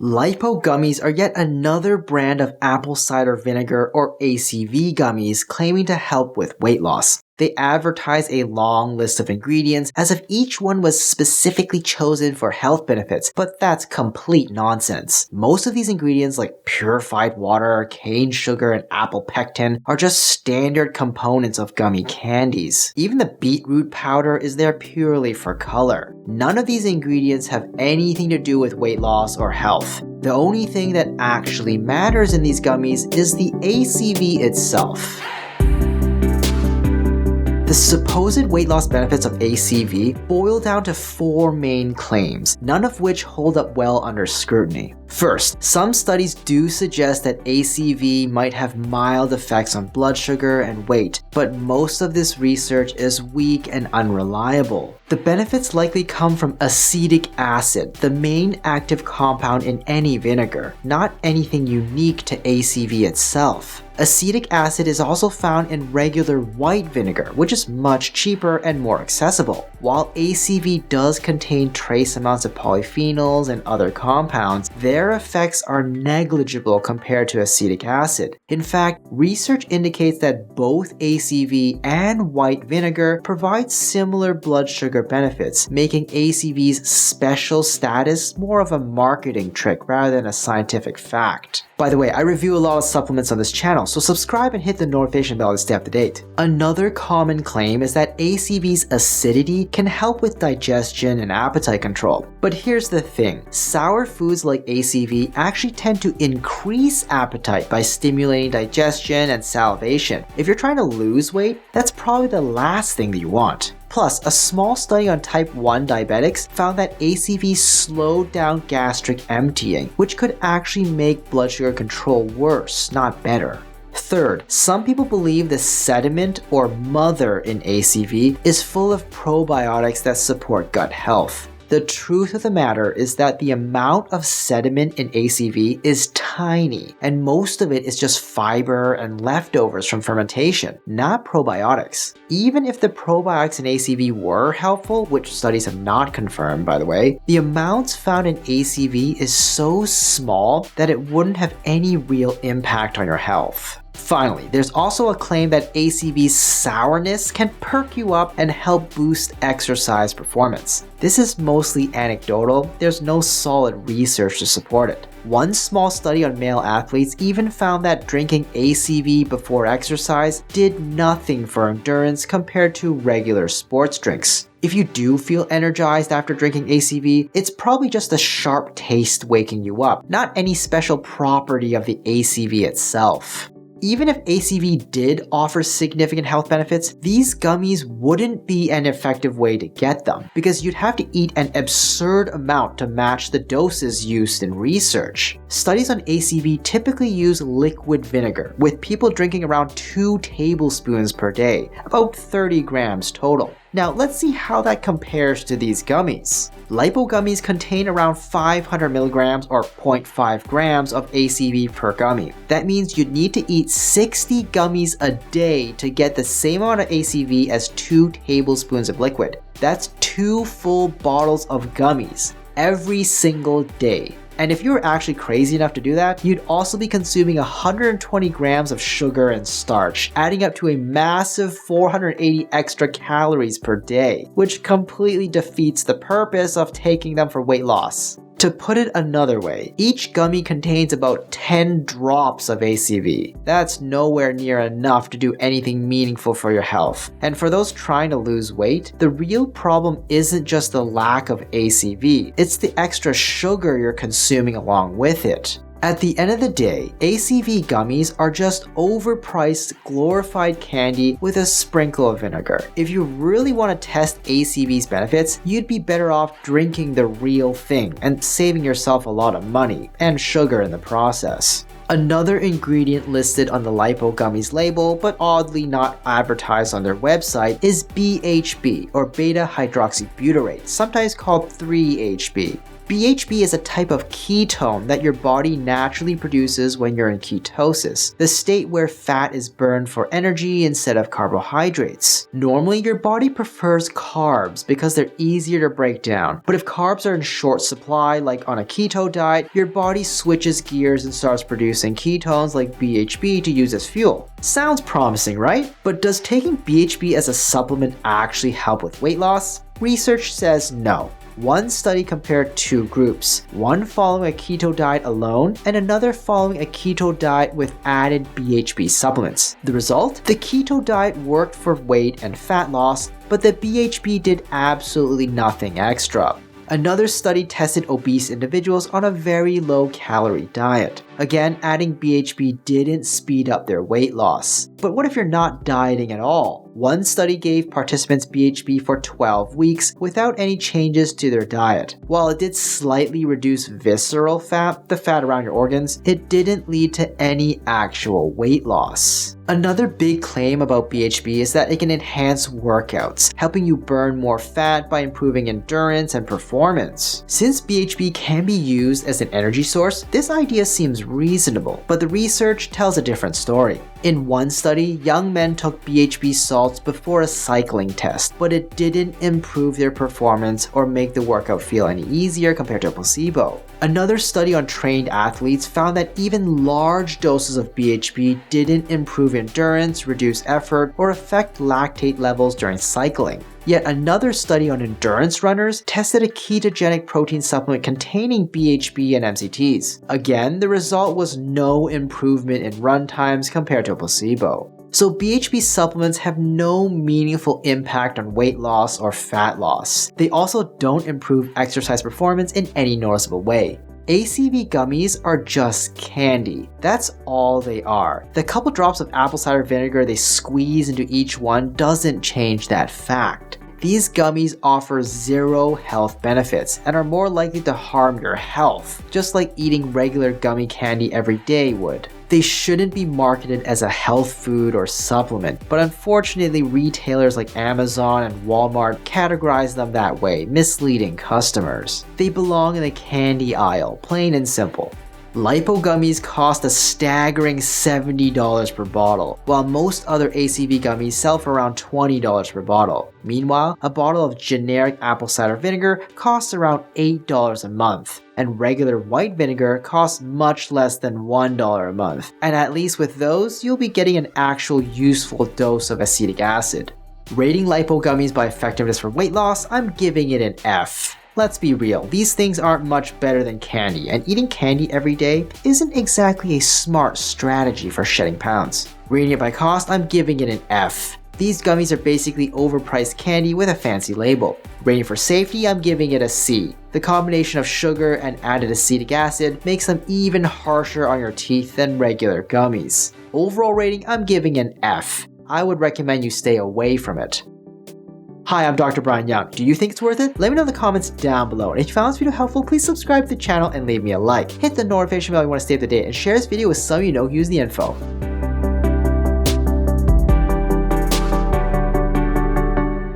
Lipo Gummies are yet another brand of apple cider vinegar or ACV gummies claiming to help with weight loss. They advertise a long list of ingredients as if each one was specifically chosen for health benefits, but that's complete nonsense. Most of these ingredients like purified water, cane sugar, and apple pectin are just standard components of gummy candies. Even the beetroot powder is there purely for color. None of these ingredients have anything to do with weight loss or health. The only thing that actually matters in these gummies is the ACV itself. The supposed weight loss benefits of ACV boil down to four main claims, none of which hold up well under scrutiny. First, some studies do suggest that ACV might have mild effects on blood sugar and weight, but most of this research is weak and unreliable. The benefits likely come from acetic acid, the main active compound in any vinegar, not anything unique to ACV itself. Acetic acid is also found in regular white vinegar, which is much cheaper and more accessible. While ACV does contain trace amounts of polyphenols and other compounds, their effects are negligible compared to acetic acid. In fact, research indicates that both ACV and white vinegar provide similar blood sugar benefits, making ACV's special status more of a marketing trick rather than a scientific fact. By the way, I review a lot of supplements on this channel, so subscribe and hit the notification bell to stay up to date. Another common claim is that ACV's acidity can help with digestion and appetite control. But here's the thing, sour foods like ACV actually tend to increase appetite by stimulating digestion and salivation. If you're trying to lose weight, that's probably the last thing that you want. Plus, a small study on type 1 diabetics found that ACV slowed down gastric emptying, which could actually make blood sugar control worse, not better. Third, some people believe the sediment or mother in ACV is full of probiotics that support gut health. The truth of the matter is that the amount of sediment in ACV is tiny, and most of it is just fiber and leftovers from fermentation, not probiotics. Even if the probiotics in ACV were helpful, which studies have not confirmed by the way, the amounts found in ACV is so small that it wouldn't have any real impact on your health. Finally, there's also a claim that ACV's sourness can perk you up and help boost exercise performance. This is mostly anecdotal, there's no solid research to support it. One small study on male athletes even found that drinking ACV before exercise did nothing for endurance compared to regular sports drinks. If you do feel energized after drinking ACV, it's probably just a sharp taste waking you up, not any special property of the ACV itself. Even if ACV did offer significant health benefits, these gummies wouldn't be an effective way to get them, because you'd have to eat an absurd amount to match the doses used in research. Studies on ACV typically use liquid vinegar, with people drinking around 2 tablespoons per day, about 30 grams total. Now let's see how that compares to these gummies. Lipo gummies contain around 500 milligrams or 0.5 grams of ACV per gummy. That means you'd need to eat 60 gummies a day to get the same amount of ACV as 2 tablespoons of liquid. That's 2 full bottles of gummies every single day. And if you were actually crazy enough to do that, you'd also be consuming 120 grams of sugar and starch, adding up to a massive 480 extra calories per day, which completely defeats the purpose of taking them for weight loss. To put it another way, each gummy contains about 10 drops of ACV. That's nowhere near enough to do anything meaningful for your health. And for those trying to lose weight, the real problem isn't just the lack of ACV, it's the extra sugar you're consuming along with it. At the end of the day, ACV gummies are just overpriced, glorified candy with a sprinkle of vinegar. If you really want to test ACV's benefits, you'd be better off drinking the real thing and saving yourself a lot of money and sugar in the process. Another ingredient listed on the Lipo Gummies label, but oddly not advertised on their website, is BHB, or beta hydroxybutyrate, sometimes called 3-HB. BHB is a type of ketone that your body naturally produces when you're in ketosis, the state where fat is burned for energy instead of carbohydrates. Normally, your body prefers carbs because they're easier to break down, but if carbs are in short supply, like on a keto diet, your body switches gears and starts producing ketones like BHB to use as fuel. Sounds promising, right? But does taking BHB as a supplement actually help with weight loss? Research says no. One study compared two groups, one following a keto diet alone and another following a keto diet with added BHB supplements. The result? The keto diet worked for weight and fat loss, but the BHB did absolutely nothing extra. Another study tested obese individuals on a very low-calorie diet. Again, adding BHB didn't speed up their weight loss. But what if you're not dieting at all? One study gave participants BHB for 12 weeks without any changes to their diet. While it did slightly reduce visceral fat, the fat around your organs, it didn't lead to any actual weight loss. Another big claim about BHB is that it can enhance workouts, helping you burn more fat by improving endurance and performance. Since BHB can be used as an energy source, this idea seems reasonable, but the research tells a different story. In one study, young men took BHB salts before a cycling test, but it didn't improve their performance or make the workout feel any easier compared to a placebo. Another study on trained athletes found that even large doses of BHB didn't improve endurance, reduce effort, or affect lactate levels during cycling. Yet another study on endurance runners tested a ketogenic protein supplement containing BHB and MCTs. Again, the result was no improvement in run times compared to a placebo. So BHB supplements have no meaningful impact on weight loss or fat loss. They also don't improve exercise performance in any noticeable way. ACV gummies are just candy. That's all they are. The couple drops of apple cider vinegar they squeeze into each one doesn't change that fact. These gummies offer zero health benefits and are more likely to harm your health, just like eating regular gummy candy every day would. They shouldn't be marketed as a health food or supplement, but unfortunately retailers like Amazon and Walmart categorize them that way, misleading customers. They belong in the candy aisle, plain and simple. Lipo Gummies cost a staggering $70 per bottle, while most other ACV gummies sell for around $20 per bottle. Meanwhile, a bottle of generic apple cider vinegar costs around $8 a month, and regular white vinegar costs much less than $1 a month. And at least with those, you'll be getting an actual useful dose of acetic acid. Rating Lipo Gummies by effectiveness for weight loss, I'm giving it an F. Let's be real, these things aren't much better than candy, and eating candy every day isn't exactly a smart strategy for shedding pounds. Rating it by cost, I'm giving it an F. These gummies are basically overpriced candy with a fancy label. Rating for safety, I'm giving it a C. The combination of sugar and added acetic acid makes them even harsher on your teeth than regular gummies. Overall rating, I'm giving an F. I would recommend you stay away from it. Hi, I'm Dr. Brian Yeung. Do you think it's worth it? Let me know in the comments down below. And if you found this video helpful, please subscribe to the channel and leave me a like. Hit the notification bell if you want to stay up to date, and share this video with some of you know who use the info.